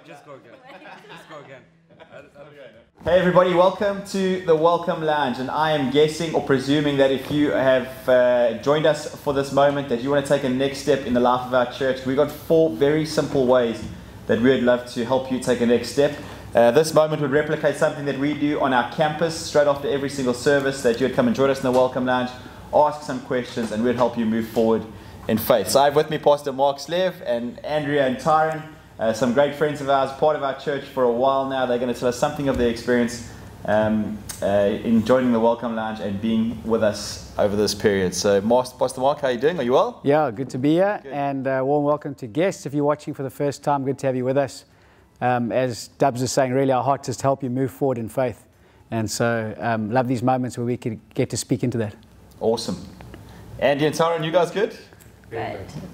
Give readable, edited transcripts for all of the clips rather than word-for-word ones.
Just go again. Just go again. Hey everybody, welcome to the Welcome Lounge, and I am guessing or presuming that if you have joined us for this moment that you want to take a next step in the life of our church. We've got 4 very simple ways that we'd love to help you take a next step. This moment would replicate something that we do on our campus straight after every single service, that you would come and join us in the Welcome Lounge, ask some questions, and we'd help you move forward in faith. So I have with me Pastor Mark Slev and Andrea and Tyron, some great friends of ours, part of our church for a while now. They're going to tell us something of their experience in joining the Welcome Lounge and being with us over this period. So Pastor Mark, how are you doing? Are you well? Yeah, good to be here. Good. And warm welcome to guests. If you're watching for the first time, good to have you with us. As Dubs is saying, really our heart is to help you move forward in faith. And so love these moments where we could get to speak into that. Awesome. Andy and Tyron, you guys good?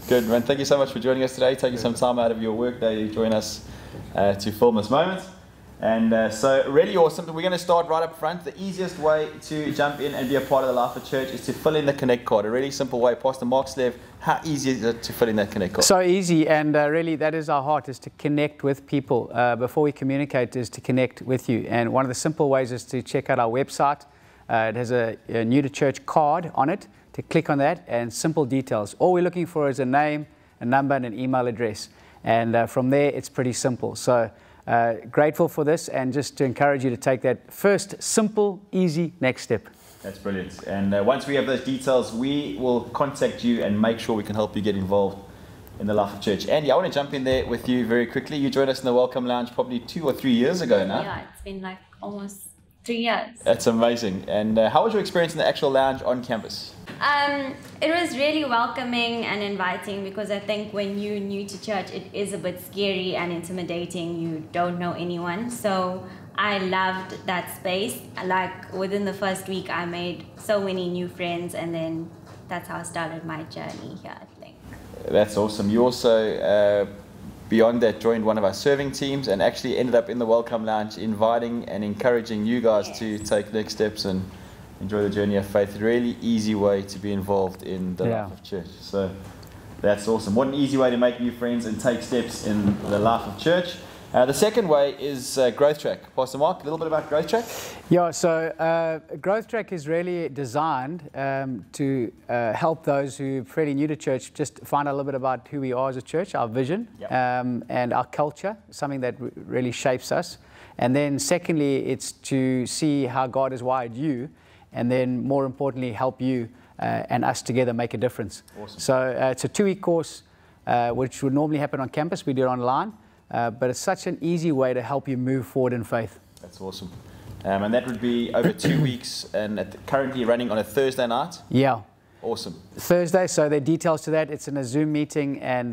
Good, man. Thank you so much for joining us today, taking some time out of your work day to join us to film this moment. And so really awesome. We're going to start right up front. The easiest way to jump in and be a part of the life of church is to fill in the Connect card. A really simple way. Pastor Mark Slev, how easy is it to fill in that Connect card? So easy, and really that is our heart, is to connect with people. Before we communicate, is to connect with you. And one of the simple ways is to check out our website. It has a new to church card on it. To click on that, and simple details. All we're looking for is a name, a number, and an email address. And from there, it's pretty simple. So grateful for this, and just to encourage you to take that first simple, easy next step. That's brilliant. And once we have those details, we will contact you and make sure we can help you get involved in the life of church. Andy, I want to jump in there with you very quickly. You joined us in the Welcome Lounge probably 2 or 3 years ago now. Yeah, it's been like almost 3 years. That's amazing. And how was your experience in the actual lounge on campus? It was really welcoming and inviting, because I think when you're new to church, it is a bit scary and intimidating. You don't know anyone. So I loved that space. Like within the first week, I made so many new friends, and then that's how I started my journey here at Linc. That's awesome. You also, beyond that, joined one of our serving teams and actually ended up in the Welcome Lounge, inviting and encouraging you guys to take next steps and enjoy the journey of faith. A really easy way to be involved in the life of church. So that's awesome. What an easy way to make new friends and take steps in the life of church. The second way is Growth Track. Pastor Mark, a little bit about Growth Track? Yeah, so Growth Track is really designed to help those who are fairly new to church just find out a little bit about who we are as a church, our vision, and our culture, something that really shapes us. And then secondly, it's to see how God has wired you, and then more importantly, help you and us together make a difference. Awesome. So it's a 2-week course, which would normally happen on campus. We do it online, but it's such an easy way to help you move forward in faith. That's awesome. And that would be over 2 weeks, and currently running on a Thursday night? Yeah. Awesome. Thursday, so there are details to that. It's in a Zoom meeting, and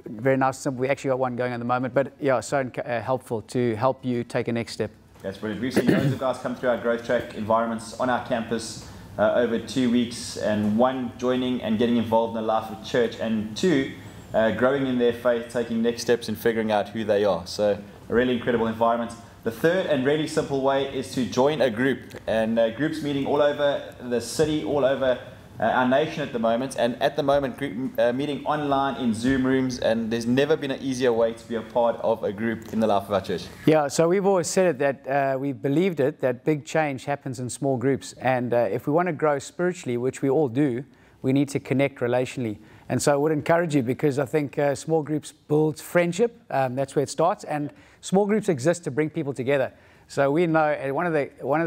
very nice, simple. We actually got one going at the moment, but yeah, so helpful to help you take a next step. That's brilliant. We've seen loads of guys come through our Growth Track environments on our campus over 2 weeks, and 1, joining and getting involved in the life of church, and 2, growing in their faith, taking next steps and figuring out who they are. So a really incredible environment. The third and really simple way is to join a group, and groups meeting all over the city, all over our nation at the moment, and at the moment meeting online in Zoom rooms, and there's never been an easier way to be a part of a group in the life of our church. Yeah, so we've always said it, that we believed it, that big change happens in small groups, and if we want to grow spiritually, which we all do, we need to connect relationally. And so I would encourage you, because I think small groups build friendship, that's where it starts, and small groups exist to bring people together. So we know, and one of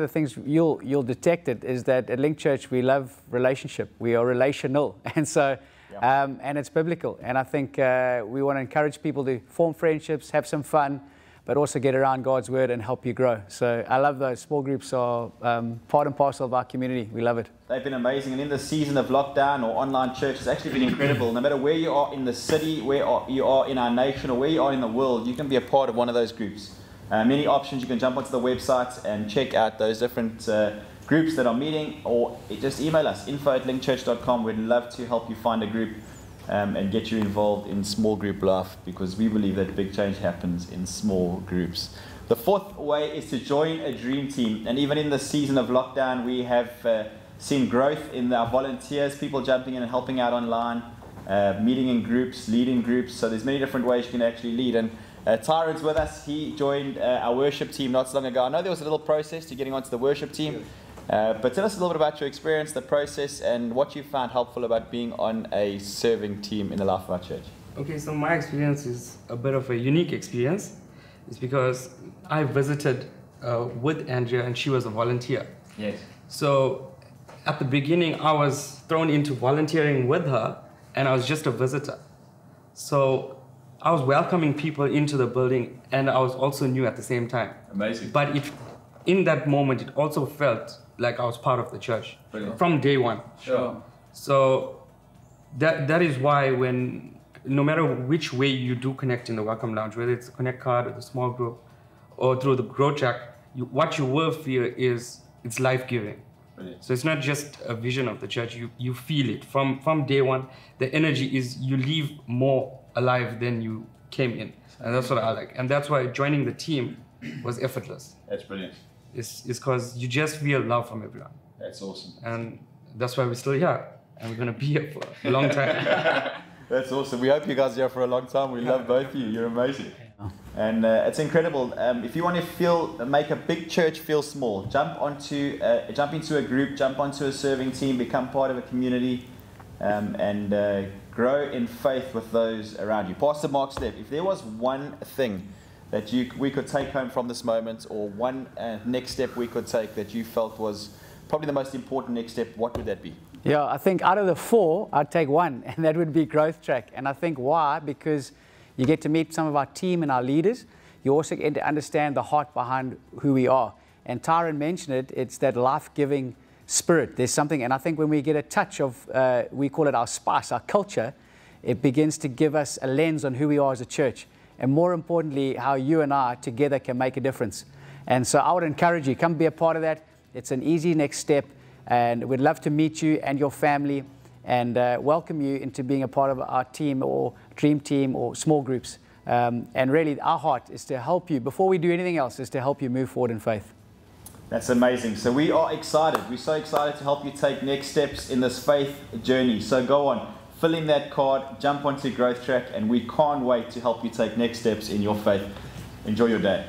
the things you'll detect it is that at Linc Church we love relationship. We are relational, and so and it's biblical. And I think we want to encourage people to form friendships, have some fun, but also get around God's word and help you grow. So I love those. Small groups are part and parcel of our community. We love it. They've been amazing, and in the season of lockdown or online church, it's actually been incredible. No matter where you are in the city, where you are in our nation, or where you are in the world, you can be a part of one of those groups. Many options. You can jump onto the website and check out those different groups that are meeting, or just email us, info@lincchurch.com. We'd love to help you find a group and get you involved in small group life, because we believe that big change happens in small groups. The fourth way is to join a dream team, and even in the season of lockdown, we have seen growth in our volunteers, people jumping in and helping out online, meeting in groups, leading groups. So there's many different ways you can actually lead. And Tyron's with us. He joined our worship team not so long ago. I know there was a little process to getting onto the worship team, but tell us a little bit about your experience, the process, and what you found helpful about being on a serving team in the life of our church. Okay, so my experience is a bit of a unique experience. It's because I visited with Andrea and she was a volunteer. Yes. So at the beginning, I was thrown into volunteering with her and I was just a visitor. So I was welcoming people into the building and I was also new at the same time. Amazing. But in that moment, it also felt like I was part of the church. Brilliant. From day one. Sure. So that is why no matter which way you do connect in the Welcome Lounge, whether it's a Connect card or the small group or through the Grow Track, what you will feel is it's life-giving. Brilliant. So it's not just a vision of the church, you feel it. From day one, the energy is you leave more alive than you came in. And that's what I like. And that's why joining the team was effortless. That's brilliant. It's because you just feel love from everyone. That's awesome. And that's why we're still here. And we're going to be here for a long time. That's awesome. We hope you guys are here for a long time. We love both of you. You're amazing. And it's incredible. If you want to make a big church feel small, jump into a group, jump onto a serving team, become part of a community, and grow in faith with those around you. Pastor Mark Step, if there was one thing that we could take home from this moment, or one next step we could take that you felt was probably the most important next step, what would that be? Yeah, I think out of the 4, I'd take one, and that would be Growth Track. And I think why? Because you get to meet some of our team and our leaders. You also get to understand the heart behind who we are. And Tyron mentioned it, it's that life-giving spirit. There's something, and I think when we get a touch of, we call it our spice, our culture, it begins to give us a lens on who we are as a church. And more importantly, how you and I together can make a difference. And so I would encourage you, come be a part of that. It's an easy next step. And we'd love to meet you and your family and welcome you into being a part of our team or dream team or small groups. And really, our heart is to help you, before we do anything else, is to help you move forward in faith. That's amazing. So we are excited. We're so excited to help you take next steps in this faith journey. So go on, fill in that card, jump onto Growth Track, and we can't wait to help you take next steps in your faith. Enjoy your day.